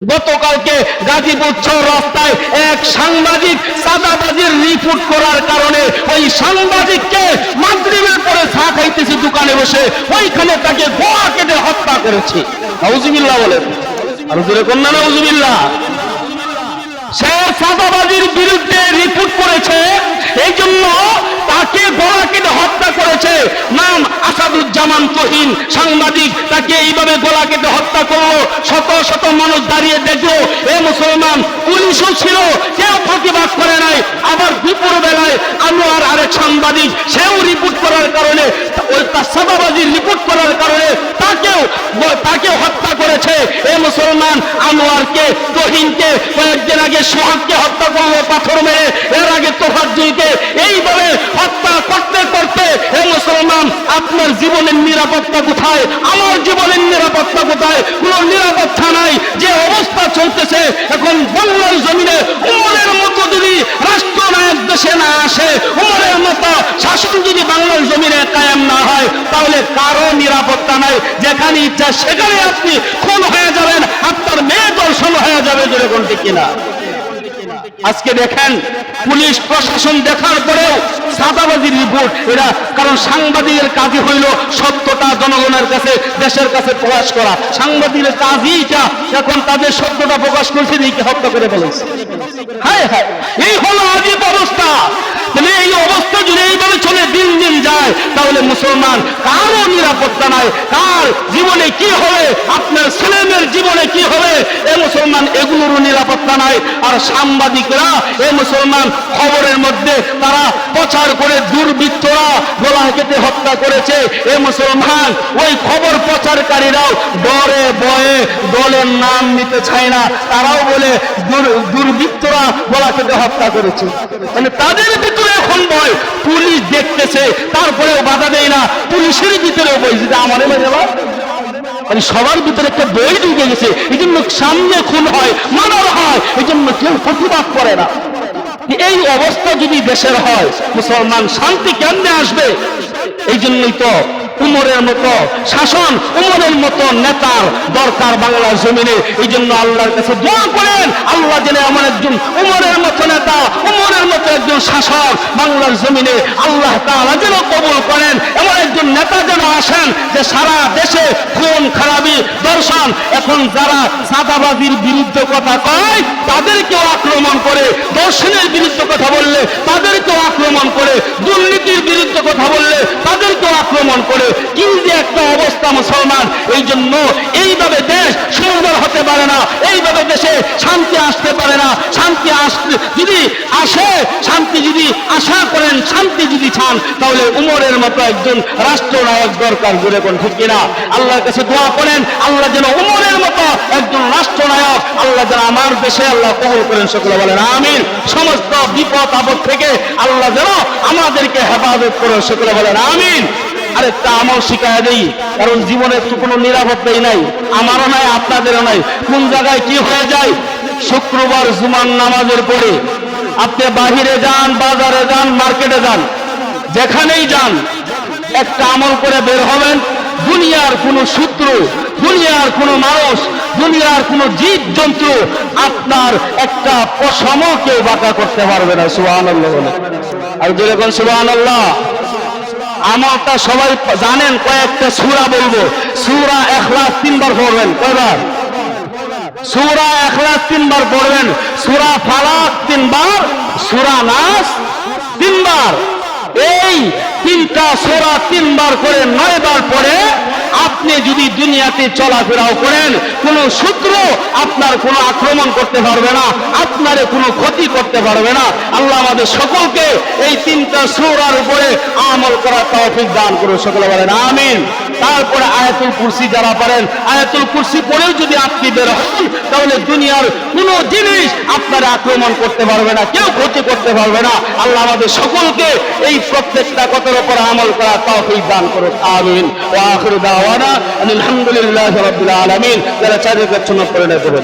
গতকালকে গাজীপুর চৌরাস্তায় এক সাংবাদিক চাঁদাবাজির রিপোর্ট করার কারণে ওই সাংবাদিককে মাগরিবের পরে চা খাইতেছে দোকানে বসে, ওইখানে তাকে গলা কেটে হত্যা করেছে। নাউজুবিল্লাহ বলেন, আর জোরে কোন না নাউজুবিল্লাহ। সে চাঁদাবাজির বিরুদ্ধে রিপোর্ট করেছে, এই জন্য তাকে গলা কেটে হত্যা করেছে। নাম আসাদুজ্জামান তুহিন সাংবাদিক, তাকে এইভাবে গলা কেটে হত্যা করলো। শত শত মানুষ দাঁড়িয়ে দেখলো। এ মুসলমান, পুলিশও ছিল, কেউ প্রতিবাদ করে নাই। আবার দুপুর বেলায় আনোয়ার আরেক সাংবাদিক, সেও রিপোর্ট করার কারণে, ওই চাঁদাবাজির রিপোর্ট করার কারণে তাকেও হত্যা করেছে। এ মুসলমান, আনোয়ারকে, তুহিনকে, কয়েকদিন আগে সোহাগকে হত্যা করলো পাথর মেরে, এর আগে তোফাজ্জলকে। এইভাবে হত্যা করতে করতে হে মুসলমান, আপনার জীবনের নিরাপত্তা কোথায়? আমার জীবনের নিরাপত্তা কোথায়? কোন নিরাপত্তা নাই। যে অবস্থা চলতেছে এখন বাংলার জমিনে, উমরের মতো যদি রাষ্ট্রনায়ক দেশে না আসে, উমরের মতো শাসন যদি বাংলার জমিনে কায়েম না হয়, তাহলে কারো নিরাপত্তা নাই। যেখানে ইচ্ছা সেখানে আপনি খুন হয়ে যাবেন, আপনার মেয়ে দর্শন হয়ে যাবে। যেরকম ঠিক কিনা? আজকে দেখেন, পুলিশ প্রশাসন দেখার পরেও চাঁদাবাজির রিপোর্ট, এরা কারণ সাংবাদিকের কাজই হইল সত্যটা জনগণের কাছে, দেশের কাছে প্রকাশ করা। সাংবাদিকের কাজই এটা। এখন তাদের সত্যটা প্রকাশ করছে, দিকে হত্যা করে ফেলেছে। হ্যাঁ হ্যাঁ, এই হলো আজীব অবস্থা। তাহলে এই অবস্থা যদি এইভাবে চলে দিন দিন যায়, তাহলে মুসলমান কারো নিরাপত্তা নাই। কার জীবনে কি হবে, আপনার ছেলেমেয়ের জীবনে কি হবে, এ মুসলমান এগুলোরও নিরাপত্তা নাই। আর সাংবাদিকরা, এ মুসলমান, খবরের মধ্যে তারা প্রচার করে দুর্বৃত্তরা গলা কেটে হত্যা করেছে। এ মুসলমান, ওই খবর প্রচারকারীরাও ডরে ভয়ে দলের নাম নিতে চায় না। তারাও বলে দুর্বৃত্তরা গলা কেটে হত্যা করেছে। মানে তাদের ভিতরে এখন ভয়, পুলিশ দেখতেছে তারপরেও বাধা দেয় না। পুলিশের ভিতরেও বই, যেটা আমার মানে সবার ভিতরে একটা বই ঢুকে গেছে। এই জন্য সামনে খুন হয়, মানার হয়, এই জন্য কেউ প্রতিবাদ করে না। এই অবস্থা যদি দেশের হয়, মুসলমান শান্তি কেমনে আসবে? এই জন্যই তো উমরের মতো শাসন, উমরের মতো নেতার দরকার বাংলার জমিনে। এই জন্য আল্লাহর কাছে দোয়া করেন, আল্লাহ যেন এমন একজন উমরের মতো নেতা, উমরের মতো একজন শাসক বাংলার জমিনে আল্লাহ তাআলা যেন কবুল করেন। এমন একজন নেতা যেন আসেন যে সারা দেশে খুন খারাপি দর্শন, এখন যারা চাঁদাবাজির বিরুদ্ধে কথা কয় তাদেরকেও আক্রমণ করে, দর্শনের বিরুদ্ধে কথা বললে তাদেরকেও আক্রমণ করে, দুর্নীতির বিরুদ্ধে কথা বললে তাদেরকেও আক্রমণ করে। কি যে একটা অবস্থা মুসলমান! এই জন্য এইভাবে দেশ সুন্দর হতে পারে না, এইভাবে দেশে শান্তি আসতে পারে না। শান্তি আসতে যদি আসে, শান্তি যদি আশা করেন, শান্তি যদি চান, তাহলে উমরের মতো একজন রাষ্ট্রনায়ক দরকার। জোরে কোন ঠিক কিনা? আল্লাহর কাছে দোয়া করেন, আল্লাহ যেন উমরের মতো একজন রাষ্ট্রনায়ক আল্লাহ যেন আমার দেশে আল্লাহ কবুল করেন। সকলে বলেন আমিন। সমস্ত বিপদ আপদ থেকে আল্লাহ যেন আমাদেরকে হেফাজত করেন। সকলে বলেন আমিন। আরেকটা আমল শিখায় দেই, কারণ জীবনের তো কোনো নিরাপত্তাই নাই, আমারও নাই, আপনাদেরও নাই। কোন জায়গায় কি হয়ে যায়? শুক্রবার জুমার নামাজের পরে আপনি বাহিরে যান, বাজারে যান, মার্কেটে যান, যেখানেই যান, একটা আমল করে বের হবেন। দুনিয়ার কোনো শত্রু, দুনিয়ার কোনো মানুষ, দুনিয়ার কোনো জীব জন্তু আপনার একটা পশমও কেউ বাঁকা করতে পারবে না। সুবহানাল্লাহ বলে, আর যেরকম সুবহানাল্লাহ। আমলটা সবাই জানেন, কয়েকটা সূরা বলবো। সূরা ইখলাস 3 বার পড়বেন। কয়বার? সূরা ইখলাস 3 বার পড়বেন, সূরা ফালাক 3 বার, সূরা নাস 3 বার। এই 3টা সূরা 3 বার করে 9 বার পড়ে আপনি যদি দুনিয়াতে চলাফেরাও করেন, কোন শত্রু আপনার কোনো আক্রমণ করতে পারবে না, আপনারে কোনো ক্ষতি করতে পারবে না। আল্লাহ আমাদের সকলকে এই 3টা সূরার উপরে আমল করার তৌফিক দান করুন। সকলে বলেন আমিন। তারপরে আয়াতুল কুরসি যারা পারেন, আয়াতুল কুরসি পড়েও যদি আপনি বের হন, তাহলে দুনিয়ার কোনো জিনিস আপনার আক্রমণ করতে পারবে না, কেউ ক্ষতি করতে পারবে না। আল্লাহ আমাদের সকলকে এই প্রত্যেকটা কথার উপর আমল করার তৌফিক দান করুন। আমিন। ওয়া আখিরু দাওয়ানা আলহামদুলিল্লাহি রাব্বিল আলামিন। যারা চারিদিকে সুন্নাত পড়ে নেবেন।